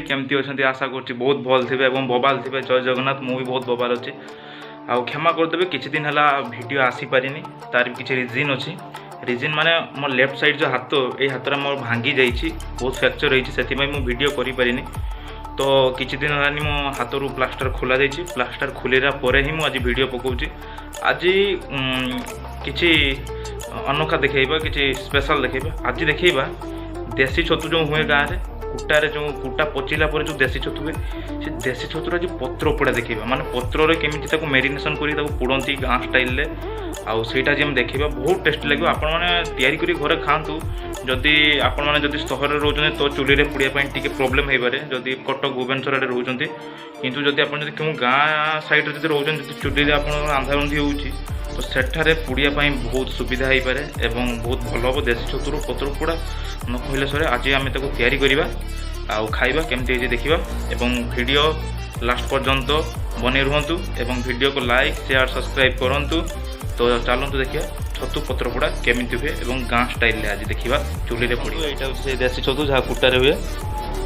केमती अच्छा आशा कर बहुत भल थे और बबाल थे। जय जगन्नाथ मु भी बहुत बबाल अच्छी आ क्षमा करदेवे किछि दिन है वीडियो आसी पारिनी तार किसी रिजिन अच्छी रिजिन माने मो लेफ्ट साइड जो हाथ ये हाथ मोर भांगी जाइए बहुत फ्रैक्चर रही से मुझे वीडियो करें तो किछि दिन है मो हाथ रू प्लास्टर खोल जाइए प्लास्टर खोलला ही मुझे आज वीडियो पकाऊँगी आज किछि अनोखा देखा कि स्पेशल देखा आज देखा देसी छतु जो हुए गाँव में कुटारे जो कुटा पचिला पर जो देसी छतु हुए से देसी छतुर आज पत्र पोड़ा देखा माने पत्र केमी मेरिनेसन कर पोड़ती गाँ स्टाइल आउ से देखा बहुत टेस्टी लगे आपण मैंने घरे खातु जदि आपण मैंने सहर रोचे तो चुली में पोड़ापी टी प्रोब्लेम हो पारे जदि कटक भुवनेश्वर आड़े रोचे किंतु जदि आप क्यों गाँ सैड रोचे चुली आप रांधा रुंधी हो तो सेठारे पोड़ापी बहुत सुविधा हो पारे एवं बहुत भल हम देसी छतुर पत्र पोड़ा न कहले सरे आज आम तैयारी करवा आउ खाइबा केमती देखा एवं वीडियो लास्ट पर्यंत बने रुहतु एवं वीडियो को लाइक शेयर सब्सक्राइब करूँ। तो चलतु देखिए छतु पत्र पोड़ा केमी हुए और गाँ स्टाइल आज देखा चुली में पोड़ यहाँ से देसी छतु जहाँ कुटारे हुए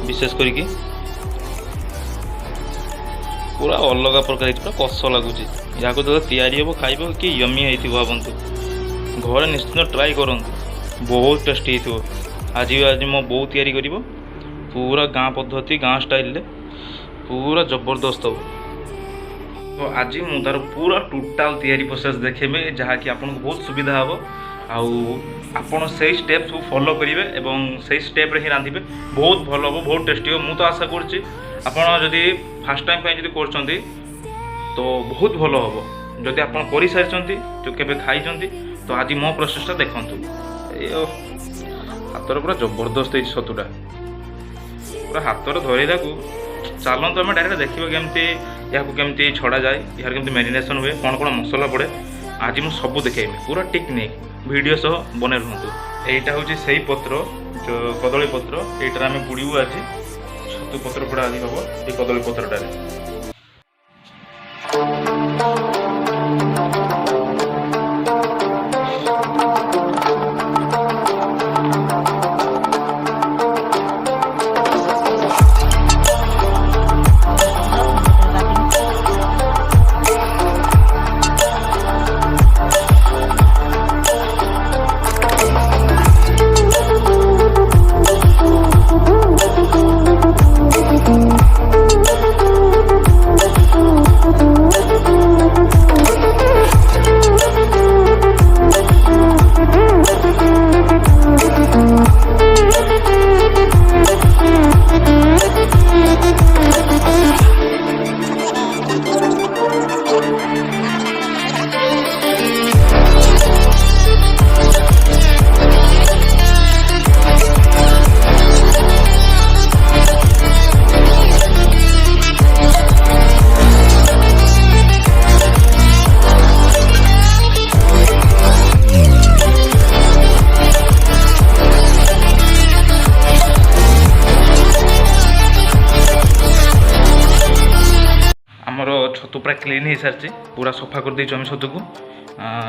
विशेष करके पूरा अलग प्रकार पूरा कष लगुच यहाँ को जो तैयारी हम खाइब कि यमी भावतु घर निश्चित ट्राई करूँ बहुत टेस्टी हो आज मो बो तैयारी कर पूरा गाँ पद्धति गाँ स्टाइल पूरा जबरदस्त हो। तो आज मु तार पूरा टोटाल तैयारी प्रोसेस देखेबे जहाँकि आपको बहुत सुविधा हम आपण से स्टेप्स को फॉलो करेंगे और से स्टेप रे ही रांधिबे बहुत भल हम बहुत टेस्टी हो। मु तो आशा करछि आपण जदि फास्ट टाइम पे जदि करछंती तो बहुत भल हम जदि आपण करि सारिछंती जो केबे खाइछंती तो आज मो प्रोसेसटा देखंतु हाथर पूरा जबरदस्त है छतुटा पूरा हाथर धरला को चलते आम डायरेक्ट देखा केमती या केमती छड़ा जाए यार केमती मेरिनेसन हुए कौन कौन मसला पड़े आज मुझे सब देखेबी पूरा टेक्निक वीडियो सह बने रुहतु। यहाँ हूँ से पत्र जो कदली पत्र यहाँ आम पुड़ू आज छतु पत्र पोड़ा आज हम ये कदली पत्रटारे। छतु पूरा क्लीन हो सारी पूरा सफा कर देम छतु को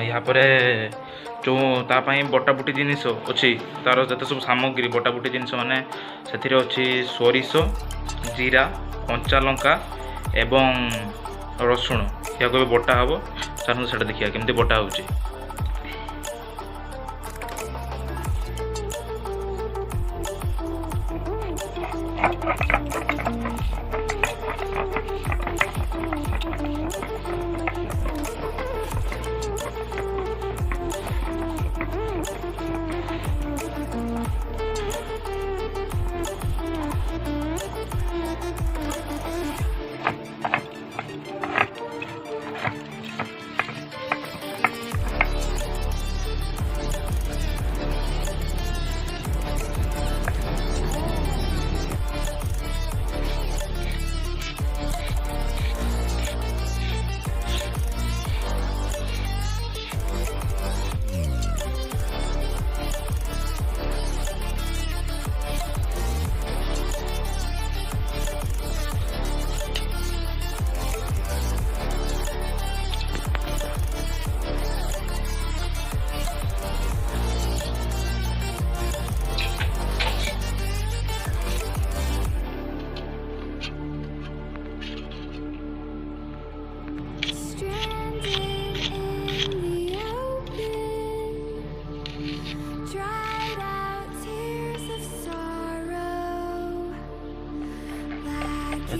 यहाँ पर जो तापाई बटाबुटी जिनिस अच्छी तार जिते सब सामग्री बटाबुटी जिनिस माने से अच्छी सोरिष जीरा कंचा लंका एवं रसुण या बटा हम चलते से देखिए केमती बटा हो।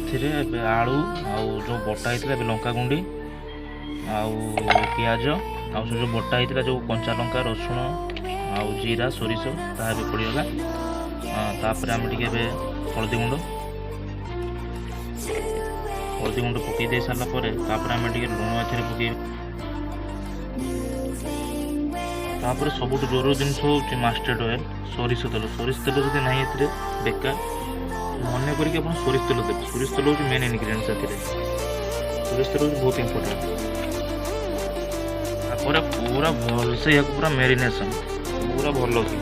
ଏଥିରେ ଏବେ ଆଳୁ ଆଉ ଯେଉଁ ବଟା ହେଇଥିଲା ଏବେ ଲଙ୍କା ଗୁଣ୍ଡି ଆଉ ପିଆଜ ଆଉ ସେ ଯେଉଁ ବଟା ହେଇଥିଲା ଯେଉଁ କଞ୍ଚା ଲଙ୍କା ରସୁଣ ଆଉ ଜିରା ସୋରିଷ ତାହା ଏବେ ପଡ଼ିଗଲା। ତାପରେ ଆମେ ଟିକେ ଏବେ ହଳଦୀ ଗୁଣ୍ଡ ପକାଇ ଦେଇ ସାରିଲା ପରେ ତାପରେ ଆମେ ଟିକେ ଲୁଣ ଏଥିରେ ପକାଇବା। ତାପରେ ସବୁଠୁ ଜରୁରୀ ଜିନିଷ ହେଉଛି ମାଷ୍ଟର୍ଡ ଅଏଲ୍ ସୋରିଷ ତେଲ ଯଦି ନାହିଁ ଏଥିରେ ବେକାର। ମନେ କରିକି ଆପଣ ସୋରିଷ ତେଲ ଦେବେ। ସୋରିଷ ତେଲ ହେଉଛି ମେନ୍ ଇନଗ୍ରିଡିଏଣ୍ଟସ୍ ଏଥିରେ। ସୋରିଷ ତେଲ ହେଉଛି ବହୁତ ଇମ୍ପୋର୍ଟାଣ୍ଟ। ତାପରେ ପୁରା ଭଲସେ ଏହାକୁ ପୁରା ମ୍ୟାରିନେସନ୍ ପୁରା ଭଲ କି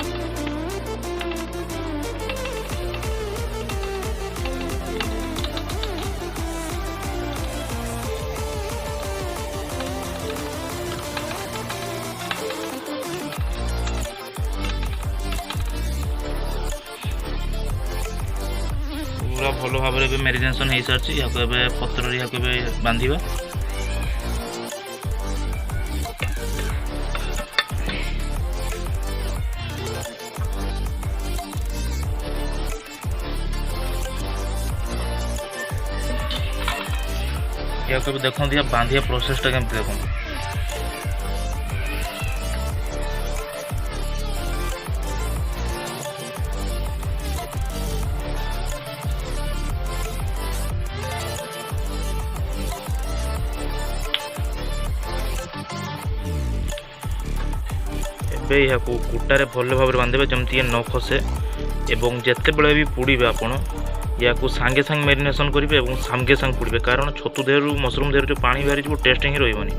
पूरा भल भाव में मैरिनेशन हो सारी। या पत्र या बांधिबा। या देखो बांधिया प्रोसेसटा केमती देखो। ଏବେ ଏହାକୁ କୁଟାରେ ଭଲ ଭାବରେ ବାନ୍ଧିବେ ଯେମିତି ଏ ନ ଖସେ। ଏବଂ ଯେତେବେଳେ ବି ପୋଡ଼ିବେ ଆପଣ ୟାକୁ ସାଙ୍ଗେ ସାଙ୍ଗେ ମ୍ୟାରିନେସନ୍ କରିବେ ଏବଂ ସାଙ୍ଗେ ସାଙ୍ଗେ ପୋଡ଼ିବେ, କାରଣ ଛତୁ ଦେହରୁ ମସରୁମ୍ ଦେହରୁ ଯେଉଁ ପାଣି ବାହାରିଯିବ ଟେଷ୍ଟ ହିଁ ରହିବନି।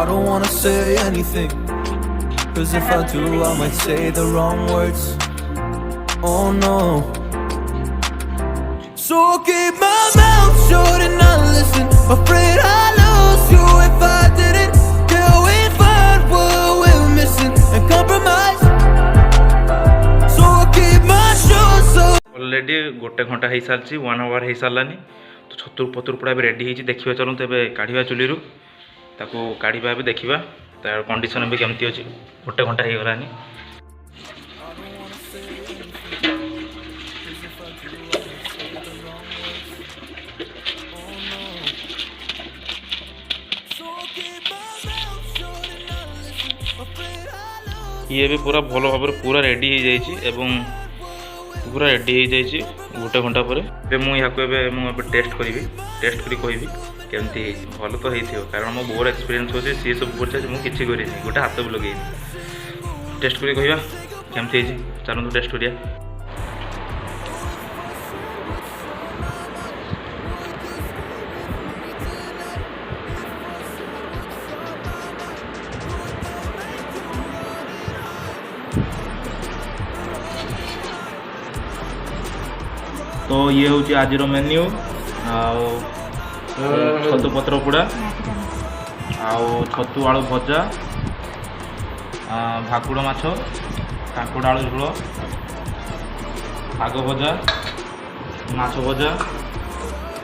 I don't wanna say anything, cause if I do I might say the wrong words. Oh no. So I'll keep my mouth shut and not listen. Afraid I'll lose you if I didn't. Till we find what we're missing and compromise. So I'll keep my shoes up. Already गोटे घंटा हो सारी 1 our हो सारानी। तो छतुर पतुर पूरा भी ready होती देखा। चलते ए काढ़ा चुली ताको काढ़ा भी देखा तार कंडीशन भी केमती अच्छी। गोटे घंटा हो गलानी। ये भी पूरा भल भाव पूरा रेडी हो जाइए पूरा रेडी हो जाइए गोटे घंटा पर। मुझे टेस्ट करी कहबी केमती भल तो हो कारण मो बोर एक्सपीरियंस होची सी सब कर मुझे गोटे हाथ भी लगे टेस्ट करी कहवा केमती चलते टेस्ट करिया। तो ये हूँ आज मेन्यू छतु पत्र पोड़ा छतु आलू भजा भाकुड़ माछ काकुड़ आलू झोल शाग भजा माछ भजा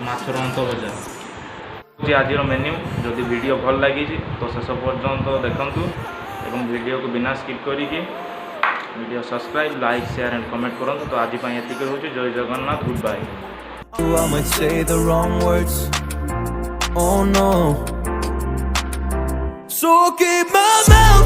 माछर अंत भजा आज मेन्यू। जदि वीडियो भल लगी तो शेष पर्यंत देखंतु एवं वीडियो को बिना स्किप करिके video subscribe like share and comment करंतु। तो आज पाई एतिक होची। जय Jagannath goodbye. I might say the wrong words. Oh no. So I'll keep my mouth